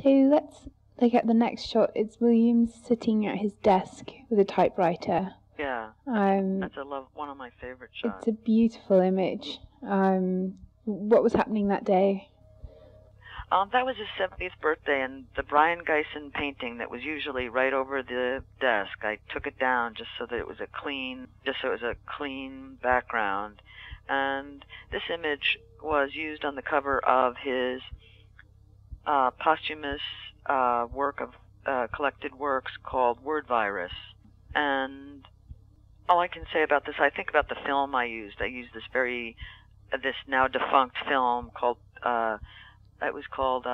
So let's look at the next shot. It's William sitting at his desk with a typewriter. Yeah, that's one of my favorite shots. It's a beautiful image. What was happening that day? That was his 70th birthday, and the Brian Geisen painting that was usually right over the desk, I took it down just so that it was a clean background. And this image was used on the cover of his posthumous work of collected works called Wordvirus. And all I can say about this, I think about the film I used. I used this now defunct film called it was called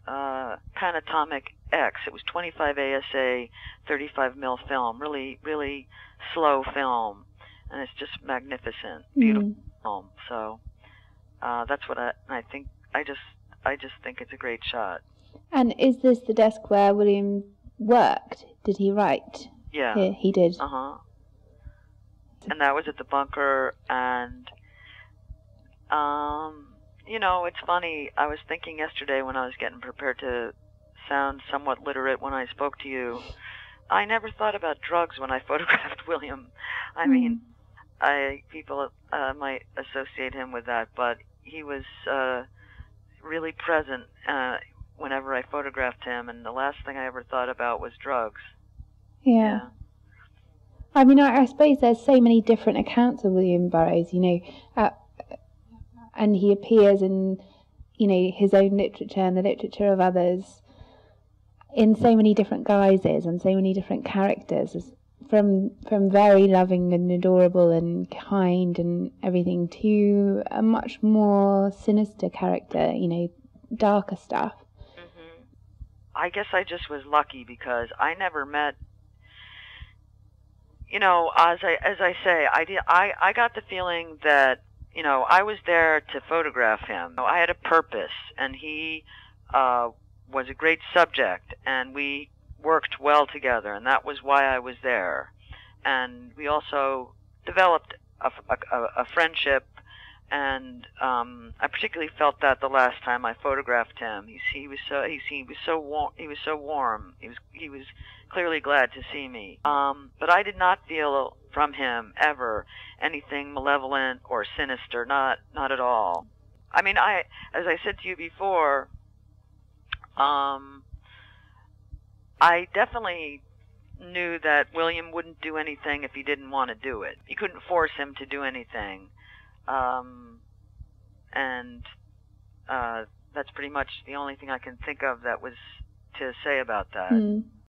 Panatomic X. It was 25 ASA 35 mil film, really really slow film, and it's just magnificent, beautiful film. So that's what I think. I just think it's a great shot. And is this the desk where William worked? Did he write? Yeah. Here? He did. And that was at the bunker, and you know, it's funny. I was thinking yesterday when I was getting prepared to sound somewhat literate when I spoke to you, I never thought about drugs when I photographed William. I mean, people might associate him with that, but he was really present whenever I photographed him, and the last thing I ever thought about was drugs. Yeah. I mean, I suppose there's so many different accounts of William Burroughs, you know, and he appears in, you know, his own literature and the literature of others in so many different guises and so many different characters, from very loving and adorable and kind and everything to a much more sinister character, you know, darker stuff. I guess I just was lucky because I never met, you know, as I say, I got the feeling that, you know, I was there to photograph him. I had a purpose, and he was a great subject, and we worked well together, and that was why I was there. And we also developed a friendship, and I particularly felt that the last time I photographed him. He was so warm. He was clearly glad to see me. But I did not feel from him ever anything malevolent or sinister, not at all. I mean, as I said to you before, I definitely knew that William wouldn't do anything if he didn't want to do it. You couldn't force him to do anything. And that's pretty much the only thing I can think of that was to say about that.